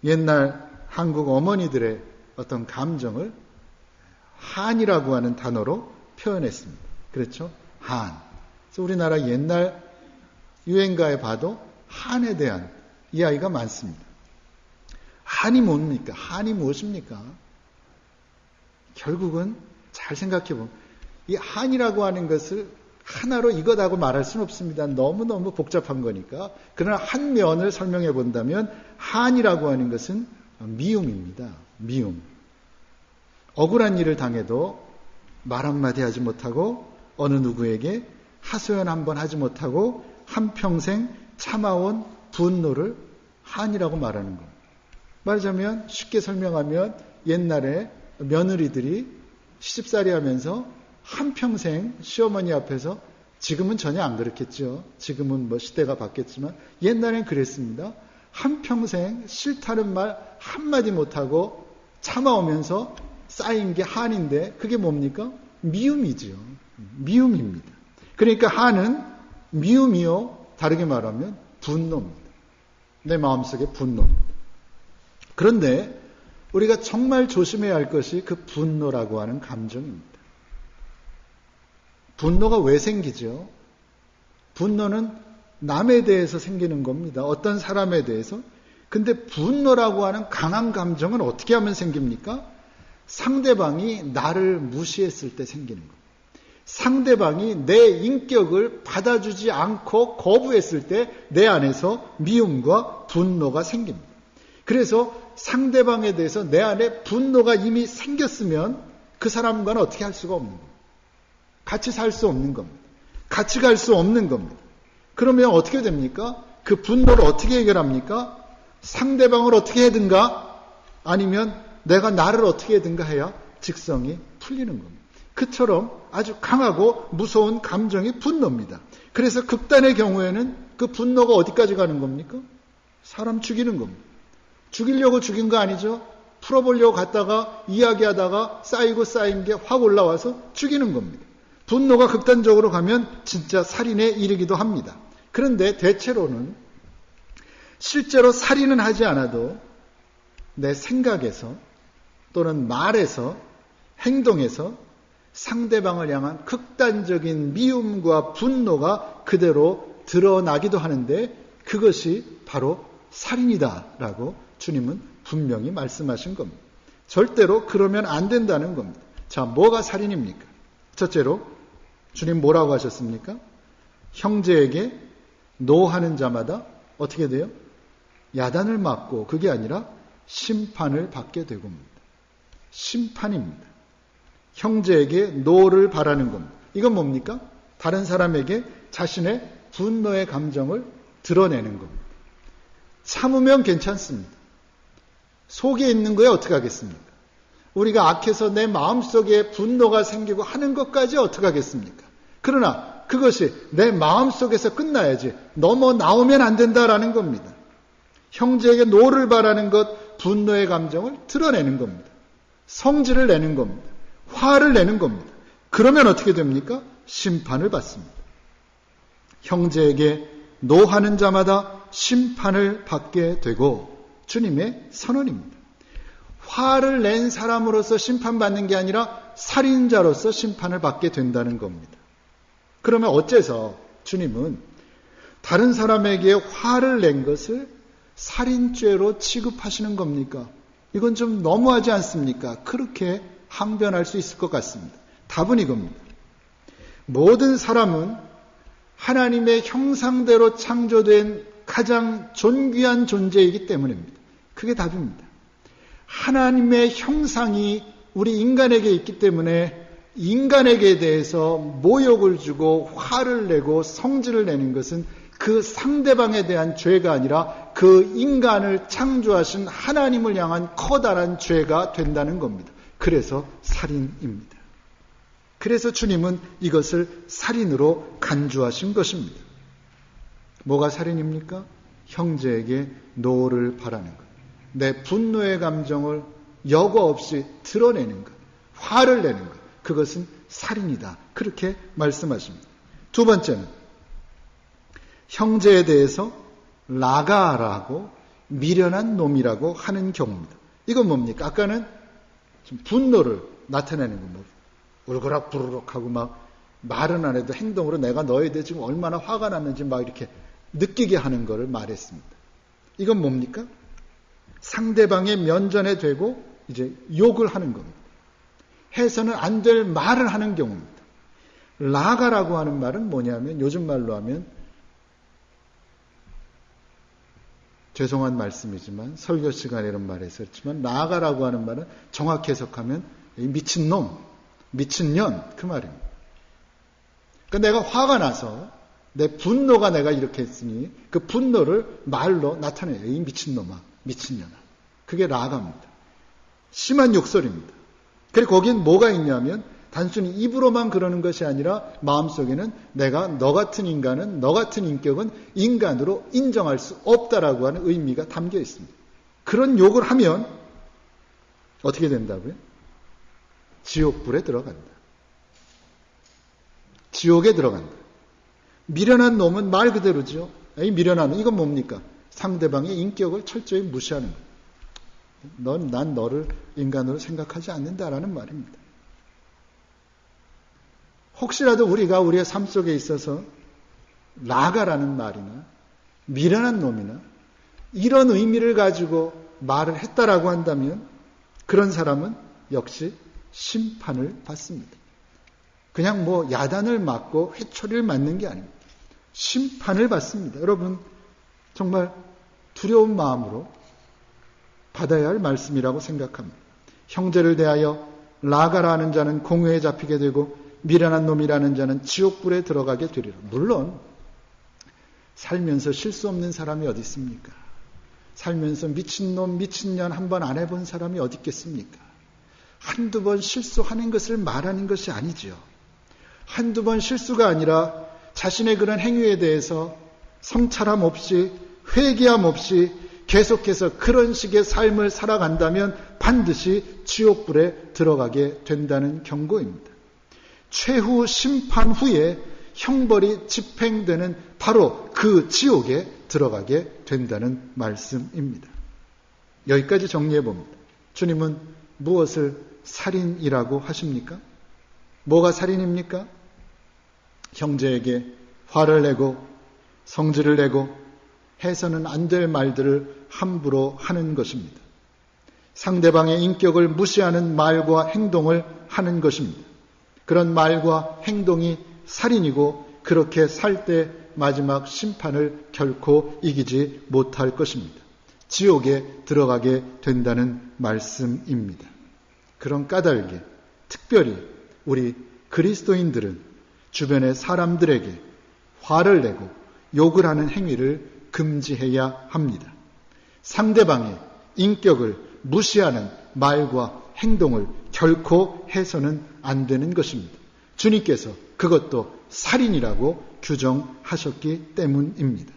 옛날 한국 어머니들의 어떤 감정을 한이라고 하는 단어로 표현했습니다. 그렇죠? 한. 그래서 우리나라 옛날 유행가에 봐도 한에 대한 이야기가 많습니다. 한이 뭡니까? 한이 무엇입니까? 결국은 잘 생각해 보면 이 한이라고 하는 것을 하나로 이것하고 말할 수는 없습니다. 너무너무 복잡한 거니까. 그러나 한 면을 설명해 본다면 한이라고 하는 것은 미움입니다. 미움. 억울한 일을 당해도 말 한마디 하지 못하고 어느 누구에게 하소연 한번 하지 못하고 한평생 참아온 분노를 한이라고 말하는 겁니다. 말하자면 쉽게 설명하면 옛날에 며느리들이 시집살이 하면서 한평생 시어머니 앞에서, 지금은 전혀 안 그렇겠죠. 지금은 뭐 시대가 바뀌었지만 옛날엔 그랬습니다. 한평생 싫다는 말 한마디 못하고 참아오면서 쌓인 게 한인데 그게 뭡니까? 미움이죠. 미움입니다. 그러니까 한은 미움이요, 다르게 말하면 분노입니다. 내 마음속에 분노입니다. 그런데 우리가 정말 조심해야 할 것이 그 분노라고 하는 감정입니다. 분노가 왜 생기죠? 분노는 남에 대해서 생기는 겁니다. 어떤 사람에 대해서. 근데 분노라고 하는 강한 감정은 어떻게 하면 생깁니까? 상대방이 나를 무시했을 때 생기는 겁니다. 상대방이 내 인격을 받아주지 않고 거부했을 때 내 안에서 미움과 분노가 생깁니다. 그래서 상대방에 대해서 내 안에 분노가 이미 생겼으면 그 사람과는 어떻게 할 수가 없는 겁니다. 같이 살 수 없는 겁니다. 같이 갈 수 없는 겁니다. 그러면 어떻게 됩니까? 그 분노를 어떻게 해결합니까? 상대방을 어떻게 해든가 아니면 내가 나를 어떻게 해든가 해야 직성이 풀리는 겁니다. 그처럼 아주 강하고 무서운 감정이 분노입니다. 그래서 극단의 경우에는 그 분노가 어디까지 가는 겁니까? 사람 죽이는 겁니다. 죽이려고 죽인 거 아니죠? 풀어보려고 갔다가 이야기하다가 쌓인 게 확 올라와서 죽이는 겁니다. 분노가 극단적으로 가면 진짜 살인에 이르기도 합니다. 그런데 대체로는 실제로 살인은 하지 않아도 내 생각에서 또는 말에서 행동에서 상대방을 향한 극단적인 미움과 분노가 그대로 드러나기도 하는데 그것이 바로 살인이다라고 주님은 분명히 말씀하신 겁니다. 절대로 그러면 안 된다는 겁니다. 자, 뭐가 살인입니까? 첫째로 주님 뭐라고 하셨습니까? 형제에게 노하는 자마다 어떻게 돼요? 야단을 맞고 그게 아니라 심판을 받게 되고입니다. 심판입니다. 형제에게 노를 바라는 겁니다. 이건 뭡니까? 다른 사람에게 자신의 분노의 감정을 드러내는 겁니다. 참으면 괜찮습니다. 속에 있는 거에 어떻게 하겠습니까? 우리가 악해서 내 마음속에 분노가 생기고 하는 것까지 어떻게 하겠습니까? 그러나 그것이 내 마음속에서 끝나야지 넘어 나오면 안 된다라는 겁니다. 형제에게 노를 바라는 것, 분노의 감정을 드러내는 겁니다. 성질을 내는 겁니다. 화를 내는 겁니다. 그러면 어떻게 됩니까? 심판을 받습니다. 형제에게 노하는 자마다 심판을 받게 되고 주님의 선언입니다. 화를 낸 사람으로서 심판받는 게 아니라 살인자로서 심판을 받게 된다는 겁니다. 그러면 어째서 주님은 다른 사람에게 화를 낸 것을 살인죄로 취급하시는 겁니까? 이건 좀 너무하지 않습니까? 그렇게 항변할 수 있을 것 같습니다. 답은 이겁니다. 모든 사람은 하나님의 형상대로 창조된 가장 존귀한 존재이기 때문입니다. 그게 답입니다. 하나님의 형상이 우리 인간에게 있기 때문에 인간에게 대해서 모욕을 주고 화를 내고 성질을 내는 것은 그 상대방에 대한 죄가 아니라 그 인간을 창조하신 하나님을 향한 커다란 죄가 된다는 겁니다. 그래서 살인입니다. 그래서 주님은 이것을 살인으로 간주하신 것입니다. 뭐가 살인입니까? 형제에게 노를 바라는 것. 내 분노의 감정을 여과 없이 드러내는 것. 화를 내는 것. 그것은 살인이다. 그렇게 말씀하십니다. 두 번째는 형제에 대해서 라가라고 미련한 놈이라고 하는 경우입니다. 이건 뭡니까? 아까는 좀 분노를 나타내는 겁니다. 울그락 부르륵 하고 막 말은 안 해도 행동으로 내가 너에 대해 지금 얼마나 화가 났는지 막 이렇게 느끼게 하는 것을 말했습니다. 이건 뭡니까? 상대방의 면전에 대고 이제 욕을 하는 겁니다. 해서는 안 될 말을 하는 경우입니다. 라가라고 하는 말은 뭐냐면 요즘 말로 하면 죄송한 말씀이지만 설교 시간에 이런 말 했었지만 라가라고 하는 말은 정확히 해석하면 미친놈, 미친년 그 말입니다. 그러니까 내가 화가 나서 내 분노가 내가 이렇게 했으니 그 분노를 말로 나타내요. 이 미친놈아, 미친년아. 그게 라가입니다. 심한 욕설입니다. 그리고 거긴 뭐가 있냐면 단순히 입으로만 그러는 것이 아니라 마음속에는 내가 너 같은 인간은, 너 같은 인격은 인간으로 인정할 수 없다라고 하는 의미가 담겨 있습니다. 그런 욕을 하면 어떻게 된다고요? 지옥불에 들어간다. 지옥에 들어간다. 미련한 놈은 말 그대로죠. 이 미련한 놈, 이건 뭡니까? 상대방의 인격을 철저히 무시하는 것. 난 너를 인간으로 생각하지 않는다라는 말입니다. 혹시라도 우리가 우리의 삶 속에 있어서 라가라는 말이나 미련한 놈이나 이런 의미를 가지고 말을 했다라고 한다면 그런 사람은 역시 심판을 받습니다. 그냥 뭐 야단을 맞고 회초리를 맞는 게 아닙니다. 심판을 받습니다. 여러분 정말 두려운 마음으로 받아야 할 말씀이라고 생각합니다. 형제를 대하여 라가라는 자는 공회에 잡히게 되고 미련한 놈이라는 자는 지옥불에 들어가게 되리라. 물론 살면서 실수 없는 사람이 어디 있습니까? 살면서 미친놈, 미친년 한 번 안 해본 사람이 어디 있겠습니까? 한두 번 실수하는 것을 말하는 것이 아니죠. 한두 번 실수가 아니라 자신의 그런 행위에 대해서 성찰함 없이 회개함 없이 계속해서 그런 식의 삶을 살아간다면 반드시 지옥불에 들어가게 된다는 경고입니다. 최후 심판 후에 형벌이 집행되는 바로 그 지옥에 들어가게 된다는 말씀입니다. 여기까지 정리해 봅니다. 주님은 무엇을 살인이라고 하십니까? 뭐가 살인입니까? 형제에게 화를 내고 성질을 내고 해서는 안 될 말들을 함부로 하는 것입니다. 상대방의 인격을 무시하는 말과 행동을 하는 것입니다. 그런 말과 행동이 살인이고 그렇게 살 때 마지막 심판을 결코 이기지 못할 것입니다. 지옥에 들어가게 된다는 말씀입니다. 그런 까닭에 특별히 우리 그리스도인들은 주변의 사람들에게 화를 내고 욕을 하는 행위를 금지해야 합니다. 상대방의 인격을 무시하는 말과 행동을 결코 해서는 안 되는 것입니다. 주님께서 그것도 살인이라고 규정하셨기 때문입니다.